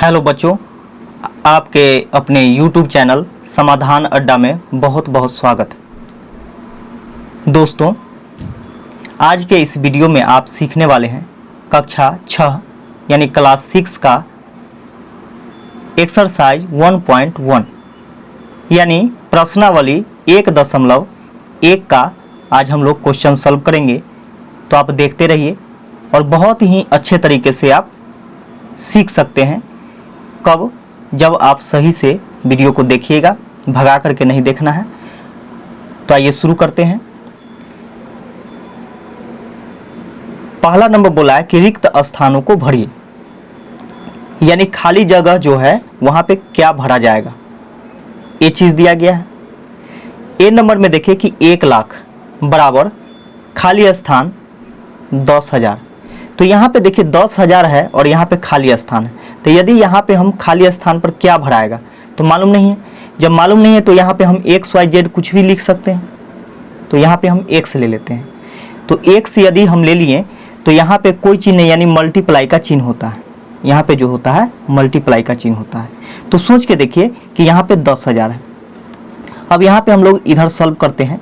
Hello बच्चों, आपके अपने YouTube चैनल समाधान अड्डा में बहुत बहुत स्वागत है। दोस्तों, आज के इस वीडियो में आप सीखने वाले हैं कक्षा 6 यानी क्लास 6 का एक्सरसाइज 1.1 यानी प्रश्नावली 1.1 का आज हम लोग क्वेश्चन सॉल्व करेंगे। तो आप देखते रहिए और बहुत ही अच्छे तरीके से आप सीख सकते हैं। कब? जब आप सही से वीडियो को देखिएगा, भगा करके नहीं देखना है। तो आइए शुरू करते हैं। पहला नंबर बोला है कि रिक्त स्थानों को भरिए, यानी खाली जगह जो है वहां पे क्या भरा जाएगा, ये चीज दिया गया है। ए नंबर में देखिए कि 1 लाख बराबर खाली स्थान 10,000। तो यहाँ पे देखिए 10,000 है और यहाँ पे खाली स्थान है। तो यदि यहाँ पे हम खाली स्थान पर क्या भराएगा तो मालूम नहीं है। जब मालूम नहीं है तो यहाँ पे हम XYZ कुछ भी लिख सकते हैं। तो यहाँ पे हम X ले लेते हैं। तो X यदि हम ले लिए तो यहाँ पे कोई चिन्ह नहीं, यानी मल्टीप्लाई का चिन्ह होता है। यहाँ पे जो होता है मल्टीप्लाई का चिन्ह होता है। तो सोच के देखिए कि यहाँ पे 10,000 है। अब यहाँ पे हम लोग इधर सॉल्व करते हैं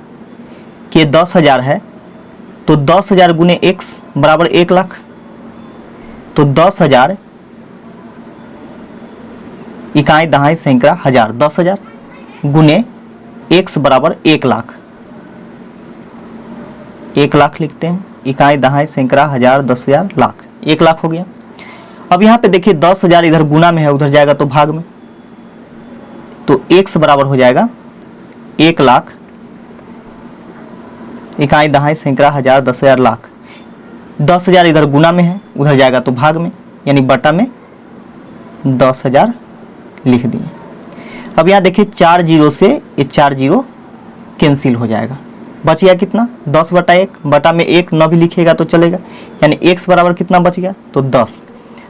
कि 10,000 है तो 10,000 गुने X बराबर 1 लाख। तो 10,000 इकाई दहाई सैकड़ा हजार, 10,000 गुने X बराबर 1 लाख। 1 लाख लिखते हैं, इकाई दहाई सैकड़ा हजार, 10,000 लाख, 1 लाख हो गया। अब यहाँ पे देखिए 10,000 इधर गुना में है, उधर जाएगा तो भाग में। तो X बराबर हो जाएगा 1 लाख इकाई दहाई सैकड़ा हजार, 10,000 लाख। 10,000 इधर गुना में है, उधर जाएगा तो भाग में, यानी बटा में 10,000 लिख दिए। अब यहाँ देखिए 4 जीरो से ये 4 जीरो कैंसिल हो जाएगा। बच गया कितना? 10/1 बटा में 1 न भी लिखेगा तो चलेगा, यानी X बराबर कितना बच गया? तो 10।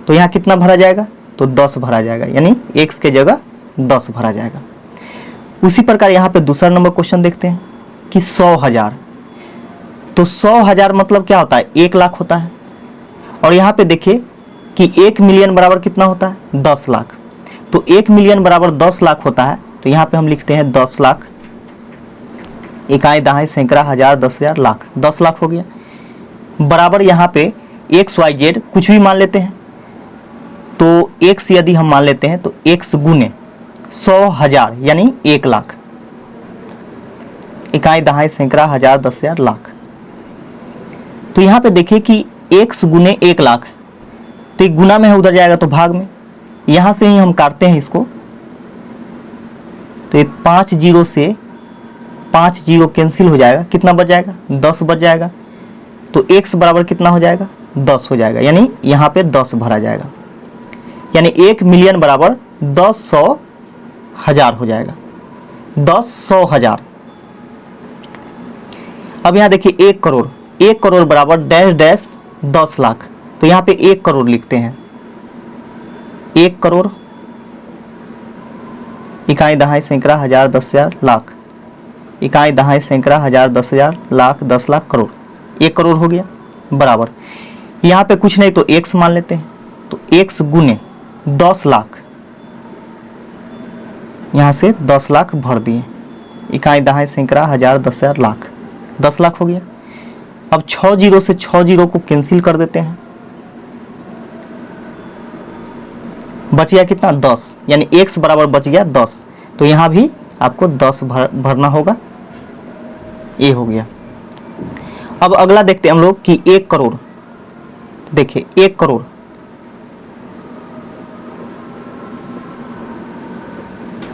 तो यहाँ कितना भरा जाएगा? तो 10 भरा जाएगा, यानी X के जगह 10 भरा जाएगा। उसी प्रकार यहाँ पे दूसरा नंबर क्वेश्चन देखते हैं कि 100,000। तो 100,000 मतलब क्या होता है? 1 लाख होता है। और यहाँ पे देखिए कि 1 मिलियन बराबर कितना होता है? 10 लाख। तो 1 मिलियन बराबर 10 लाख होता है। तो यहाँ पे हम लिखते हैं 10 लाख इकाई दहाई सैकड़ा हजार, 10,000 लाख, 10 लाख हो गया। बराबर यहाँ पे XYZ कुछ भी मान लेते हैं। तो X यदि हम मान लेते हैं तो X गुने 100,000 यानी 1 लाख इकाई दहाई सैकड़ा हजार, 10,000 लाख। तो यहाँ पे देखिए कि X गुने 1 लाख, तो एक गुना में है, उधर जाएगा तो भाग में। यहां से ही हम काटते हैं इसको। तो ये 5 जीरो से 5 जीरो कैंसिल हो जाएगा, कितना बच जाएगा? 10 बच जाएगा। तो X बराबर कितना हो जाएगा? 10 हो जाएगा, यानी यहाँ पे 10 भरा जाएगा, यानी 1 मिलियन बराबर 10,100,000 हो जाएगा। 10,100,000। अब यहाँ देखिए 1 करोड़, 1 करोड़ बराबर डैश डैश 10 लाख। तो यहाँ पे 1 करोड़ लिखते हैं। 1 करोड़ इकाई दहाई सैकड़ा हजार, 10,000 लाख, इकाई दहाई सैकड़ा हजार, 10,000 लाख, 10 लाख करोड़, 1 करोड़ हो गया। बराबर यहाँ पे कुछ नहीं तो X मान लेते हैं। तो X गुने 10 लाख, यहाँ से 10 लाख भर दिए, इकाई दहाई सैकड़ा हजार, 10,000 लाख, 10 लाख हो गया। अब 6 जीरो से 6 जीरो को कैंसिल कर देते हैं। बच गया कितना? 10, यानी X बराबर बच गया 10। तो यहां भी आपको 10 भरना होगा। ये हो गया। अब अगला देखते हैं हम लोग कि 1 करोड़। देखिए 1 करोड़,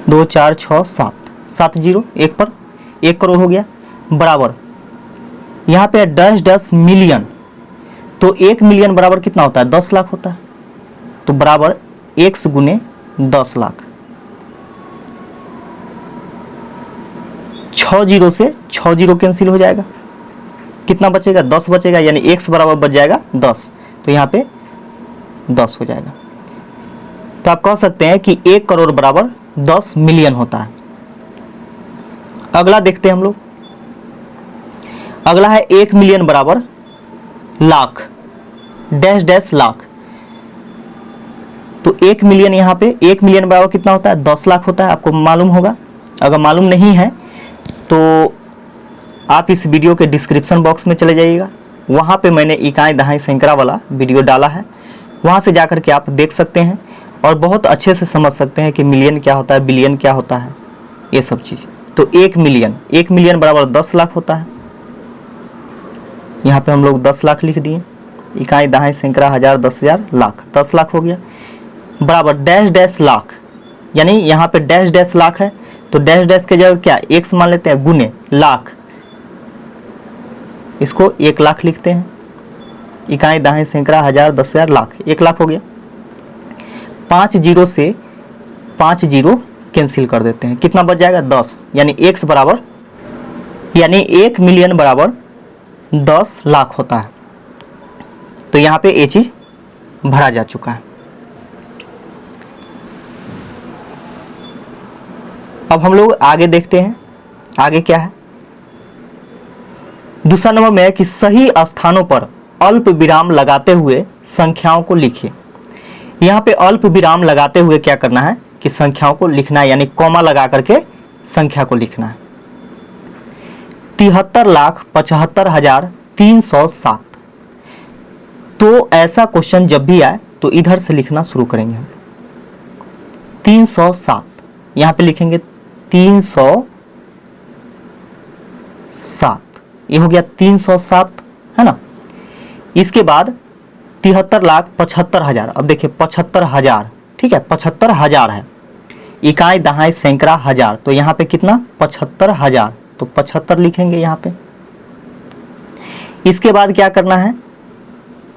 दो 4 6 7 जीरो, 1 पर 1 करोड़ हो गया। बराबर यहाँ पे डैश डैश मिलियन। तो 1 मिलियन बराबर कितना होता है? 10 लाख होता है। तो बराबर X गुने 10 लाख। 6 जीरो से 6 जीरो कैंसिल हो जाएगा, कितना बचेगा? 10 बचेगा, यानी X बराबर बच जाएगा 10। तो यहाँ पे 10 हो जाएगा। तो आप कह सकते हैं कि 1 करोड़ बराबर 10 मिलियन होता है। अगला देखते हैं हम लोग। अगला है 1 मिलियन बराबर लाख, डैश डैश लाख। तो 1 मिलियन, यहाँ पे 1 मिलियन बराबर कितना होता है, 10 लाख होता है, आपको मालूम होगा। अगर मालूम नहीं है तो आप इस वीडियो के डिस्क्रिप्शन बॉक्स में चले जाइएगा, वहाँ पे मैंने इकाई दहाई सैकड़ा वाला वीडियो डाला है, वहाँ से जाकर के आप देख सकते हैं और बहुत अच्छे से समझ सकते हैं कि मिलियन क्या होता है, बिलियन क्या होता है, ये सब चीज़। तो 1 मिलियन बराबर 10 लाख होता है। यहाँ पे हम लोग 10 लाख लिख दिए, इकाई दहाई सैकड़ा हजार 10,000 लाख, 10 लाख हो गया, बराबर डैश डैश लाख, यानी यहाँ पे डैश डैश लाख है तो डैश डैश के जगह क्या एक मान लेते हैं, गुने लाख, इसको 1 लाख लिखते हैं। इकाई दहाई सैकड़ा हजार 10,000 लाख, 1 लाख हो गया। 5 जीरो से 5 जीरो कैंसिल कर देते हैं, कितना बच जाएगा, 10, यानी x बराबर, यानी 1 मिलियन बराबर 10 लाख होता है। तो यहाँ पे ये चीज भरा जा चुका है। अब हम लोग आगे देखते हैं, आगे क्या है। दूसरा नंबर में है कि सही स्थानों पर अल्प विराम लगाते हुए संख्याओं को लिखिए। यहाँ पे अल्प विराम लगाते हुए क्या करना है कि संख्याओं को लिखना है, यानी कॉमा लगा करके संख्या को लिखना है। 73,75,307। तो ऐसा क्वेश्चन जब भी आए तो इधर से लिखना शुरू करेंगे हम। 307 यहाँ पे लिखेंगे, 307, ये हो गया 307, है ना। इसके बाद 73,75,000। अब देखिए 75,000, ठीक है, 75,000 है, इकाई दहाई सैकड़ा हजार, तो यहाँ पे कितना, 75,000, तो 75 लिखेंगे यहाँ पे। इसके बाद क्या करना है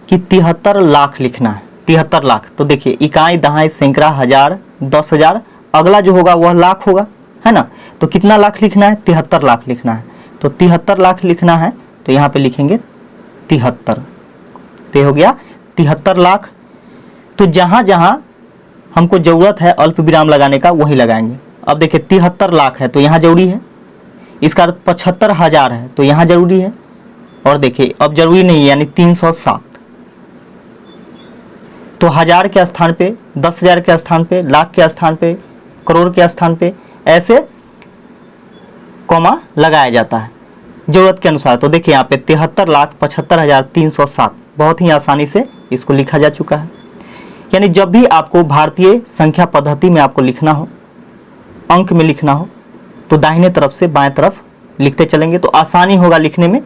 कि 73 लाख लिखना है, 73 लाख। तो देखिए इकाई दहाई सैकड़ा हजार 10,000, अगला जो होगा वह लाख होगा, है ना। तो कितना लाख लिखना है, 73 लाख लिखना है। तो 73 लाख लिखना है तो यहाँ पे लिखेंगे 73, तो हो गया 73 लाख। तो जहां जहां हमको जरूरत है अल्प विराम लगाने का वही लगाएंगे। अब देखिए 73 लाख है तो यहाँ जरूरी है, इसका 75,000 है तो यहाँ जरूरी है, और देखिए अब जरूरी नहीं है, यानी 307। तो हजार के स्थान पे, 10,000 के स्थान पे, लाख के स्थान पे, करोड़ के स्थान पे ऐसे कॉमा लगाया जाता है जरूरत के अनुसार। तो देखिए यहाँ पे 73,75,307, बहुत ही आसानी से इसको लिखा जा चुका है। यानी जब भी आपको भारतीय संख्या पद्धति में आपको लिखना हो, अंक में लिखना हो, तो दाहिने तरफ से बाएं तरफ लिखते चलेंगे तो आसानी होगा लिखने में।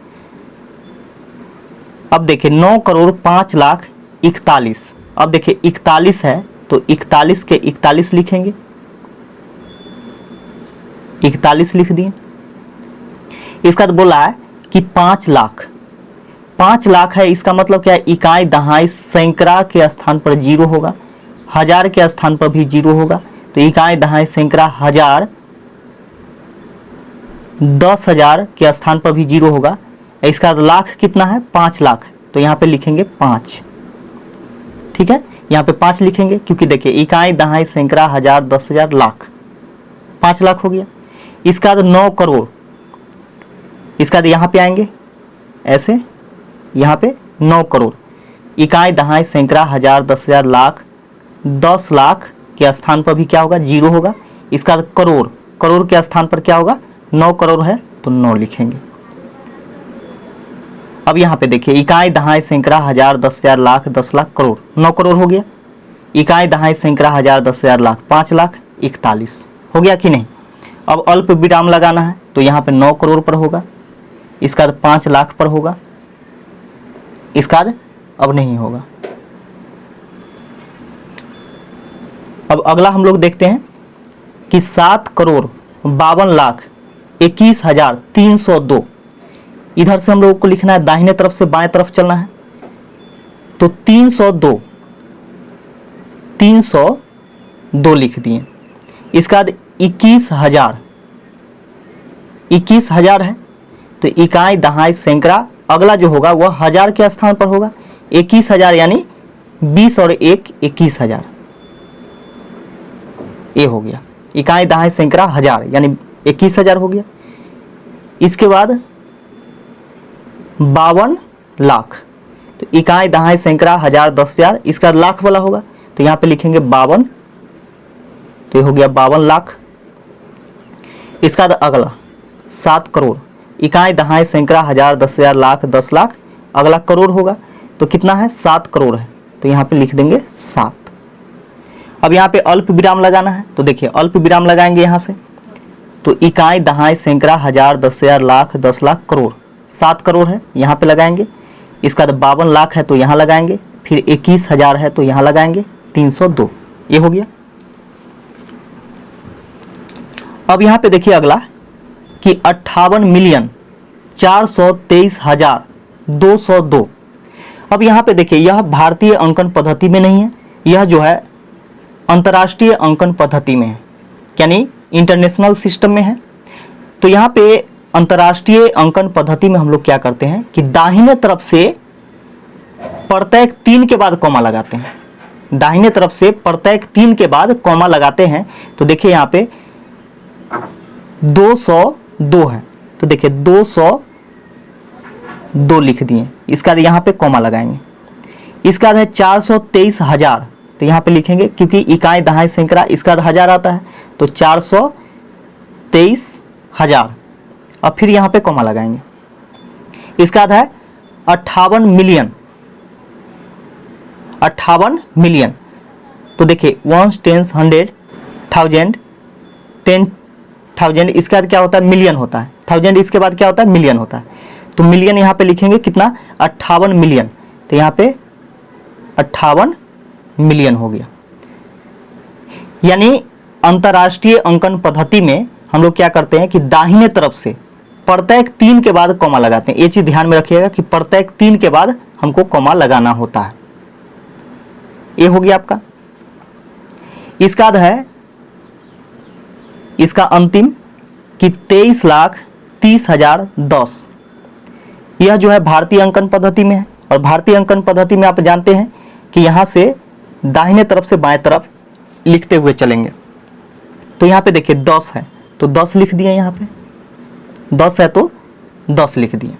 अब देखिए 9,05,41,। अब देखिए 41 है तो 41 के 41 लिखेंगे, 41 लिख दिए। इसका तो बोला है कि 5 लाख, 5 लाख है, इसका मतलब क्या है, इकाई दहाई सैकड़ा के स्थान पर 0 होगा, हजार के स्थान पर भी 0 होगा, तो इकाई दहाई सैकड़ा हजार 10,000 के स्थान पर भी 0 होगा। इसका लाख कितना है, 5 लाख, तो यहाँ पे लिखेंगे 5, ठीक है, यहाँ पे 5 लिखेंगे, क्योंकि देखिए इकाई दहाई सैकड़ा हजार 10,000 लाख, 5 लाख हो गया। इसका 9 करोड़, इसका यहाँ पे आएंगे ऐसे, यहाँ पे 9 करोड़, इकाई दहाई सैकड़ा हजार 10,000 लाख, 10 लाख के स्थान पर भी क्या होगा, 0 होगा। इसका करोड़, करोड़ के स्थान पर क्या होगा, 9 करोड़ है तो 9 लिखेंगे। अब यहाँ पे देखिए इकाई दहाई सैकड़ा हजार 10,000 लाख, 10 लाख, करोड़, 9 करोड़ हो गया। इकाई दहाई सैकड़ा हजार 10,000 लाख, 5 लाख 41 हो गया कि नहीं। अब अल्प विराम लगाना है तो यहाँ पे 9 करोड़ पर होगा, इसका 5 लाख पर होगा, इसका अब नहीं होगा। अब अगला हम लोग देखते हैं कि 7,52,21,302। इधर से हम लोगों को लिखना है, दाहिने तरफ से बाएं तरफ चलना है, तो 302 लिख दिए। इसका बाद 21,000 है तो इकाई दहाई सैकड़ा, अगला जो होगा वह हजार के स्थान पर होगा, 21,000 यानी 20 और 1 21,000, ये हो गया। इकाई दहाई सैकड़ा हजार यानी 21,000 हो गया। इसके बाद 52 लाख, तो इकाई दहाई सैकड़ा हजार 10,000, इसका लाख वाला होगा तो यहाँ पे लिखेंगे 52, तो ये हो गया 52 लाख। इसका अगला 7 करोड़, इकाई दहाई सैकड़ा हजार 10,000 लाख 10 लाख, अगला करोड़ होगा तो कितना है 7 करोड़ है, तो यहाँ पे लिख देंगे 7। अब यहाँ पे अल्प विराम लगाना है, तो देखिए अल्प विराम लगाएंगे यहाँ से, तो इकाई दहाई सैकड़ा हजार 10,000 लाख 10 लाख करोड़, 7 करोड़ है यहाँ पे लगाएंगे। इसका 52 लाख है तो यहाँ लगाएंगे, फिर 21,000 है तो यहाँ लगाएंगे 302, ये हो गया। अब यहाँ पे देखिए अगला कि 58,423,202। अब यहाँ पे देखिए यह भारतीय अंकन पद्धति में नहीं है, यह जो है अंतर्राष्ट्रीय अंकन पद्धति में है, यानी इंटरनेशनल सिस्टम में है। तो यहाँ पे अंतर्राष्ट्रीय अंकन पद्धति में हम लोग क्या करते हैं कि दाहिने तरफ से प्रत्येक 3 के बाद कॉमा लगाते हैं, दाहिने तरफ से प्रत्येक 3 के बाद कॉमा लगाते हैं। तो देखिए यहाँ पे 202 है, तो देखिए 202 लिख दिए, इसका बाद यहाँ पे कॉमा लगाएंगे। इसका बाद है 423,000, तो यहाँ पे लिखेंगे क्योंकि इकाई दहाई सैकड़ा इसका 1000 आता है, तो 423,000, अब फिर यहाँ पे कॉमा लगाएंगे। इसका बाद है 58 मिलियन, 58 मिलियन, तो देखिए 1 10 100 1000 10,000, इसके बाद क्या होता है मिलियन होता है, 1000 इसके बाद क्या होता है मिलियन होता है, तो मिलियन यहाँ पे लिखेंगे कितना 58 मिलियन, तो यहाँ पे 58 मिलियन हो गया। यानी अंतर्राष्ट्रीय अंकन पद्धति में हम लोग क्या करते हैं कि दाहिने तरफ से प्रत्येक 3 के बाद कॉमा लगाते हैं, ये चीज ध्यान में रखिएगा कि प्रत्येक 3 के बाद हमको कॉमा लगाना होता है। ये हो गया आपका। इसका बाद है इसका अंतिम कि 23,30,010, यह जो है भारतीय अंकन पद्धति में है, और भारतीय अंकन पद्धति में आप जानते हैं कि यहां से दाहिने तरफ से बाएं तरफ लिखते हुए चलेंगे। तो यहाँ पे देखिए 10 है तो 10 लिख दिए, यहाँ पे 10 है तो 10 लिख दिए।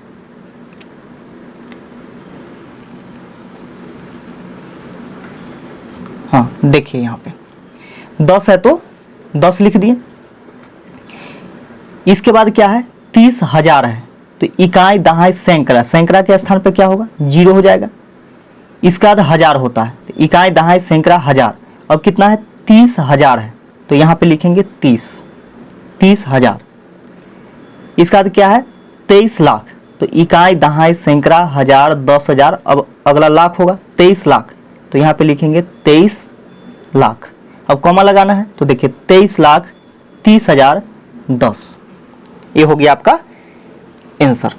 हाँ देखिए यहाँ पे 10 है तो 10 लिख दिए। इसके बाद क्या है 30,000 है, तो इकाई दहाई सैकड़ा, सैकड़ा के स्थान पे क्या होगा 0 हो जाएगा। इसका बाद 1000 होता है, तो इकाई दहाई सैकड़ा 1000, अब कितना है 30,000 है, तो यहाँ पे लिखेंगे 30,000। इसका बाद क्या है 23 लाख, तो इकाई दहाई सैकड़ा 1000 10,000, अब अगला लाख होगा 23 लाख, तो यहाँ पे लिखेंगे 23 लाख। अब कॉमा लगाना है, तो देखिए 23,30,010, ये हो गया आपका आंसर।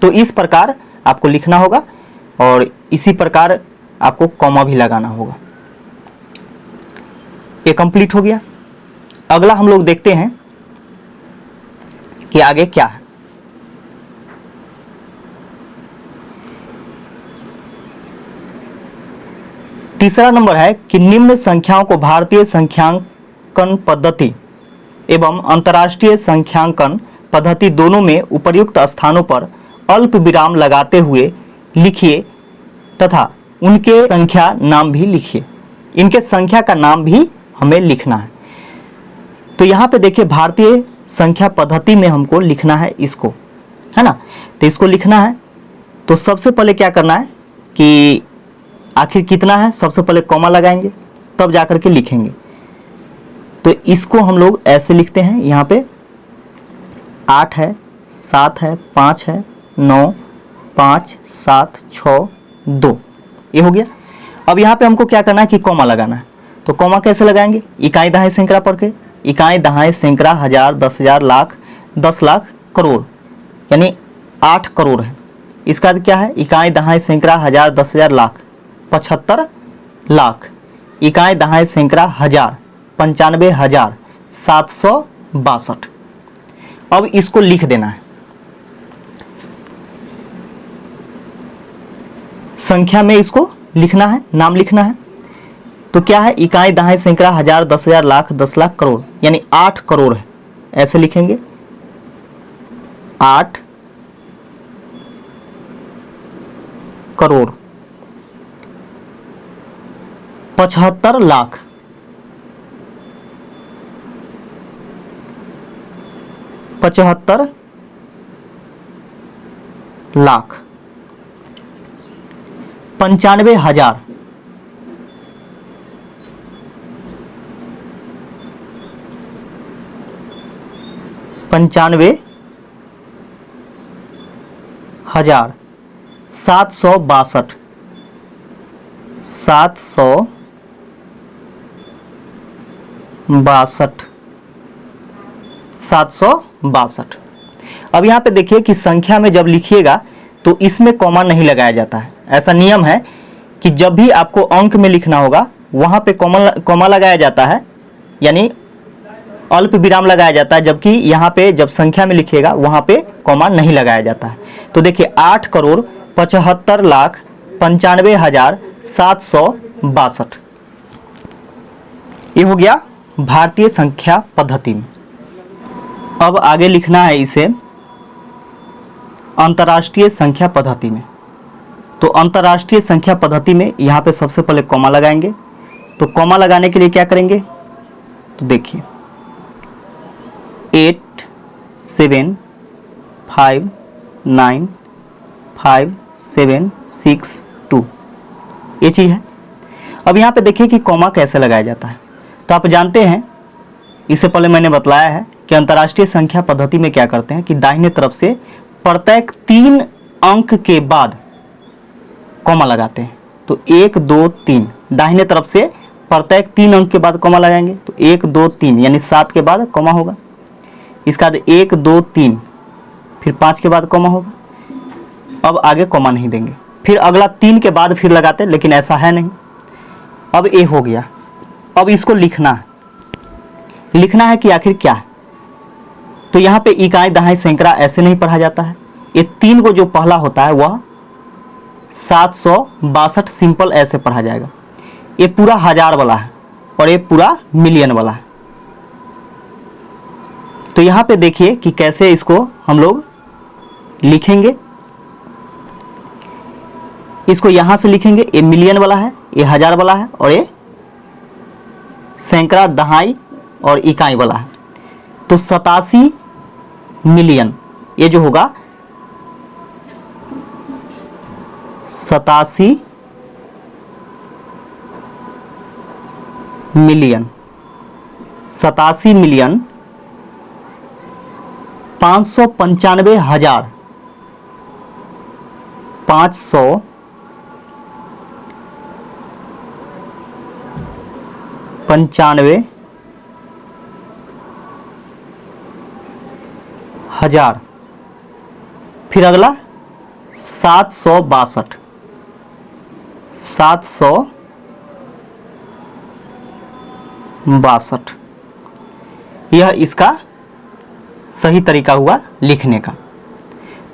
तो इस प्रकार आपको लिखना होगा और इसी प्रकार आपको कॉमा भी लगाना होगा। ये कंप्लीट हो गया। अगला हम लोग देखते हैं कि आगे क्या है। तीसरा नंबर है कि निम्न संख्याओं को भारतीय संख्यांकन पद्धति एवं अंतर्राष्ट्रीय संख्यांकन पद्धति दोनों में उपर्युक्त स्थानों पर अल्प विराम लगाते हुए लिखिए तथा उनके संख्या नाम भी लिखिए। इनके संख्या का नाम भी हमें लिखना है। तो यहाँ पे देखिए भारतीय संख्या पद्धति में हमको लिखना है इसको, है ना। तो इसको लिखना है तो सबसे पहले क्या करना है कि आखिर कितना है, सबसे पहले कॉमा लगाएंगे तब जाकर के लिखेंगे। तो इसको हम लोग ऐसे लिखते हैं, यहाँ पे 8 है, 7 है, 5 है, 9, 5, 7, 6, 2, ये हो गया। अब यहाँ पे हमको क्या करना है कि कॉमा लगाना है। तो कॉमा कैसे लगाएंगे, इकाई दहाई सैकड़ा पढ़ के, इकाई दहाई सैकड़ा 1000 10,000 लाख 10 लाख करोड़, यानी 8 करोड़ है। इसका क्या है, इकाई दहाई सैकड़ा 1000 10,000 लाख 75 लाख, इकाई दहाई सैकड़ा 1000 95,762। अब इसको लिख देना है, संख्या में इसको लिखना है, नाम लिखना है। तो क्या है, इकाई दहाई सैकड़ा 1000 10,000 लाख 10 लाख करोड़, यानी 8 करोड़ है, ऐसे लिखेंगे 8 करोड़। 75 लाख, 75 लाख, 95,000, 95,000, 762, 762। अब यहाँ पे देखिए कि संख्या में जब लिखिएगा तो इसमें कॉमा नहीं लगाया जाता है। ऐसा नियम है कि जब भी आपको अंक में लिखना होगा वहां पे कॉमा लगाया जाता है, यानी अल्प विराम लगाया जाता है, जबकि यहाँ पे जब संख्या में लिखिएगा वहां पे कॉमा नहीं लगाया जाता है। तो देखिए 8,75,95,762, ये हो गया भारतीय संख्या पद्धति में। अब आगे लिखना है इसे अंतर्राष्ट्रीय संख्या पद्धति में। तो अंतर्राष्ट्रीय संख्या पद्धति में यहाँ पे सबसे पहले कॉमा लगाएंगे। तो कॉमा लगाने के लिए क्या करेंगे, तो देखिए 8 7 5 9 5 7 6 2, ये चीज़ है। अब यहाँ पे देखिए कि कॉमा कैसे लगाया जाता है। तो आप जानते हैं, इससे पहले मैंने बतलाया है कि अंतर्राष्ट्रीय संख्या पद्धति में क्या करते हैं कि दाहिने तरफ से प्रत्येक 3 अंक के बाद कॉमा लगाते हैं। तो 1 2 3, दाहिने तरफ से प्रत्येक 3 अंक के बाद कॉमा लगाएंगे। तो 1 2 3 यानी 7 के बाद कॉमा होगा। इसका बाद 1 2 3, फिर 5 के बाद कॉमा होगा। अब आगे कॉमा नहीं देंगे, फिर अगला 3 के बाद फिर लगाते, लेकिन ऐसा है नहीं। अब ये हो गया। अब इसको लिखना है कि आखिर क्या है। तो यहाँ पे इकाई दहाई सैकड़ा ऐसे नहीं पढ़ा जाता है। ये 3 को जो पहला होता है वह 762 सिंपल ऐसे पढ़ा जाएगा। ये पूरा 1000 वाला है और ये पूरा मिलियन वाला है। तो यहाँ पे देखिए कि कैसे इसको हम लोग लिखेंगे। इसको यहां से लिखेंगे, ये मिलियन वाला है, ये 1000 वाला है, और ये सैकड़ा दहाई और इकाई वाला है। तो 87 मिलियन, ये जो होगा 87 मिलियन, 87 मिलियन 595,000, 595,000। फिर अगला 762, 762, यह इसका सही तरीका हुआ लिखने का।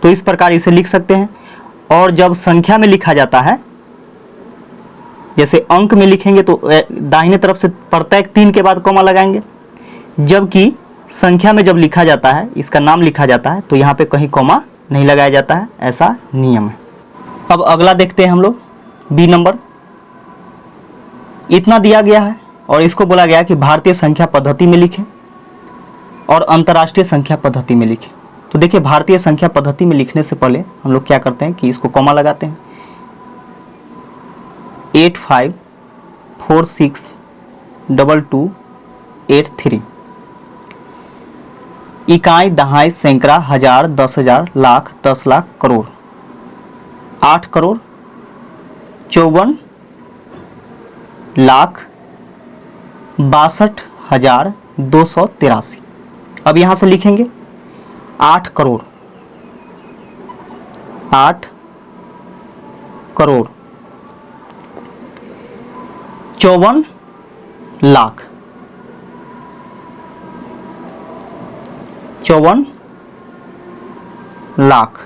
तो इस प्रकार इसे लिख सकते हैं। और जब संख्या में लिखा जाता है, जैसे अंक में लिखेंगे तो दाहिने तरफ से प्रत्येक 3 के बाद कॉमा लगाएंगे, जबकि संख्या में जब लिखा जाता है, इसका नाम लिखा जाता है, तो यहाँ पे कहीं कॉमा नहीं लगाया जाता है, ऐसा नियम है। अब अगला देखते हैं हम लोग, बी नंबर। इतना दिया गया है और इसको बोला गया कि भारतीय संख्या पद्धति में लिखें और अंतर्राष्ट्रीय संख्या पद्धति में लिखें। तो देखिए भारतीय संख्या पद्धति में लिखने से पहले हम लोग क्या करते हैं कि इसको कॉमा लगाते हैं। 85462283, इकाई दहाई सैकड़ा हजार 10,000 लाख 10 लाख करोड़, 8 करोड़ 54 लाख 62,283। अब यहां से लिखेंगे 8 करोड़, 8 करोड़ 54 लाख, 54 लाख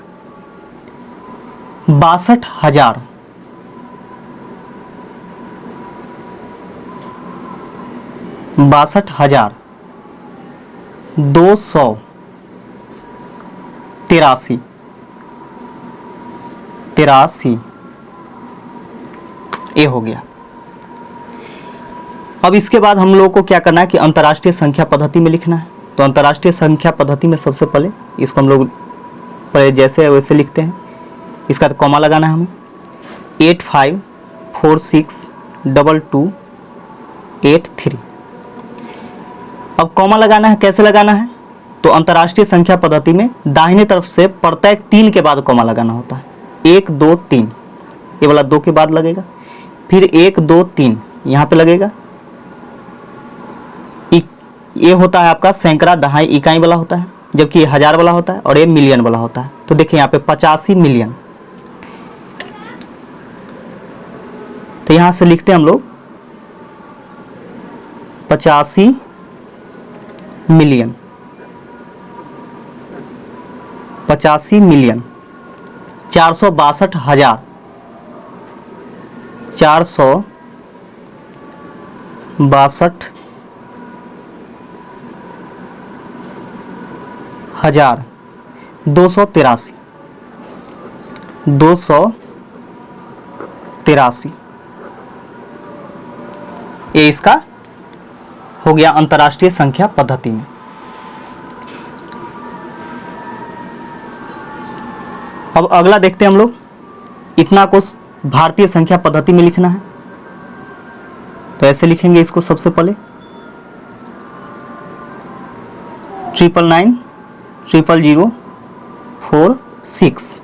62,000, 62,283, ये हो गया। अब इसके बाद हम लोगों को क्या करना है कि अंतर्राष्ट्रीय संख्या पद्धति में लिखना है। तो अंतर्राष्ट्रीय संख्या पद्धति में सबसे पहले इसको हम लोग पहले जैसे वैसे लिखते हैं, इसका तो कॉमा लगाना है हमें। 85462283। अब कॉमा लगाना है, कैसे लगाना है? तो अंतर्राष्ट्रीय संख्या पद्धति में दाहिने तरफ से प्रत्येक 3 के बाद कॉमा लगाना होता है। 1 2 3, ये वाला 2 के बाद लगेगा, फिर 1 2 3 यहाँ पे लगेगा। ये होता है आपका सैकड़ा, दहाई, इकाई वाला होता है, जबकि ये हजार वाला होता है और ये मिलियन वाला होता है। तो देखिए यहाँ पे 85 मिलियन, तो यहां से लिखते हैं हम लोग 85 मिलियन। 85 मिलियन 462,000, 462,283, 283। ये इसका हो गया अंतर्राष्ट्रीय संख्या पद्धति में। अब अगला देखते हैं हम लोग, इतना को भारतीय संख्या पद्धति में लिखना है। तो ऐसे लिखेंगे इसको सबसे पहले 9990046।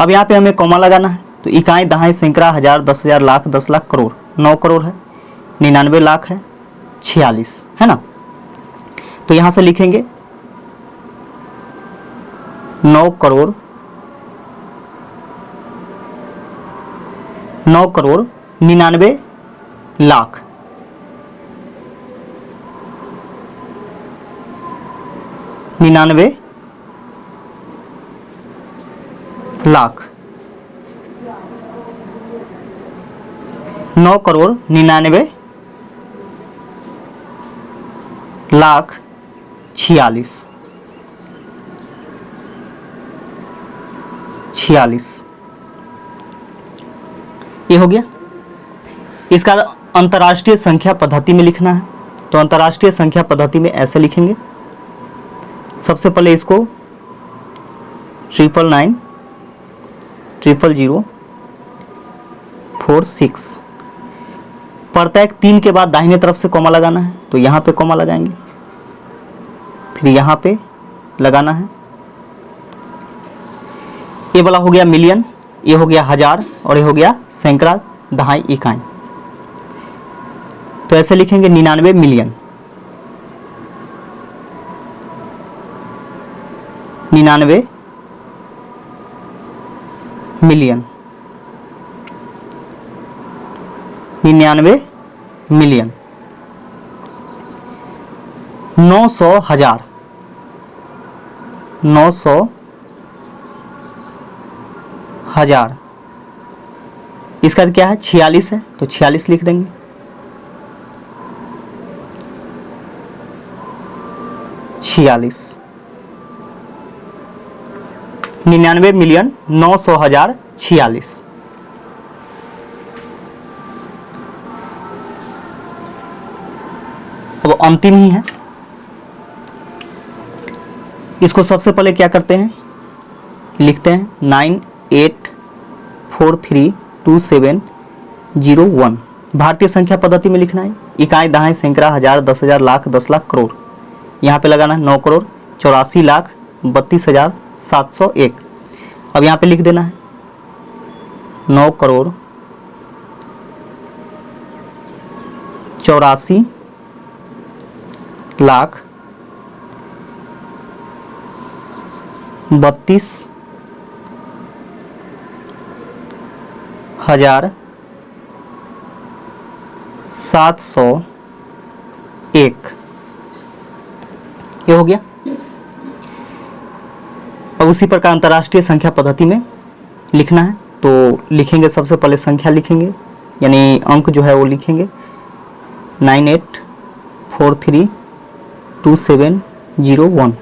अब यहाँ पे हमें कॉमा लगाना है। तो इकाई, दहाई, सैकड़ा, हजार, 10,000, लाख, 10 लाख, करोड़। 9 करोड़ है, 99 लाख है, 46 है ना। तो यहां से लिखेंगे 9 करोड़ 99 लाख 99 लाख 9 करोड़ 99 लाख 46। ये हो गया। इसका अंतर्राष्ट्रीय संख्या पद्धति में लिखना है। तो अंतर्राष्ट्रीय संख्या पद्धति में ऐसे लिखेंगे, सबसे पहले इसको 9990046। प्रत्येक 3 के बाद दाहिने तरफ से कॉमा लगाना है। तो यहाँ पे कॉमा लगाएंगे, फिर यहाँ पे लगाना है। ये वाला हो गया मिलियन, ये हो गया हजार और ये हो गया सैकड़ा, दहाई, इकाई। तो ऐसे लिखेंगे 99 मिलियन 99 मिलियन 99 मिलियन 900 हजार 900 हजार। इसका क्या है? 46 है, तो 46 लिख देंगे। 46 99 मिलियन 900 हजार 46। अब अंतिम ही है। इसको सबसे पहले क्या करते हैं, लिखते हैं 98432701। भारतीय संख्या पद्धति में लिखना है। इकाई, दहाई, सैकड़ा, हजार, 10,000, लाख, 10 लाख, करोड़। यहाँ पे लगाना है 9 करोड़ 84,32,701। अब यहाँ पे लिख देना है 9 करोड़ 84 लाख 32,701। ये हो गया। अब उसी प्रकार अंतर्राष्ट्रीय संख्या पद्धति में लिखना है। तो लिखेंगे सबसे पहले संख्या लिखेंगे, यानी अंक जो है वो लिखेंगे 98432701।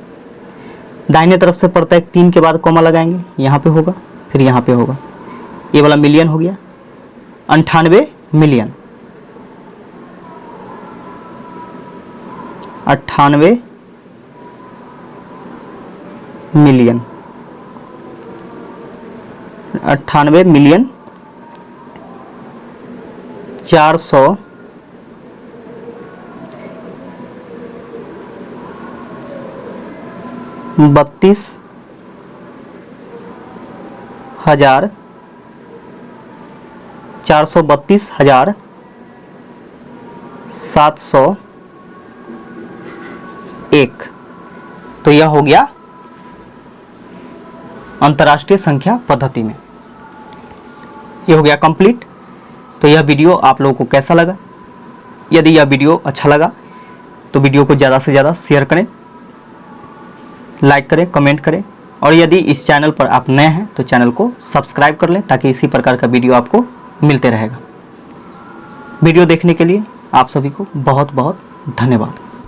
दाहिने तरफ से प्रत्येक 3 के बाद कॉमा लगाएंगे, यहाँ पे होगा, फिर यहाँ पे होगा। ये वाला मिलियन हो गया 98 मिलियन 98 मिलियन 98 मिलियन 432,701। तो यह हो गया अंतर्राष्ट्रीय संख्या पद्धति में। यह हो गया कंप्लीट। तो यह वीडियो आप लोगों को कैसा लगा? यदि यह वीडियो अच्छा लगा तो वीडियो को ज़्यादा से ज़्यादा शेयर करें, लाइक करें, कमेंट करें, और यदि इस चैनल पर आप नए हैं तो चैनल को सब्सक्राइब कर लें ताकि इसी प्रकार का वीडियो आपको मिलते रहेगा। वीडियो देखने के लिए आप सभी को बहुत बहुत धन्यवाद।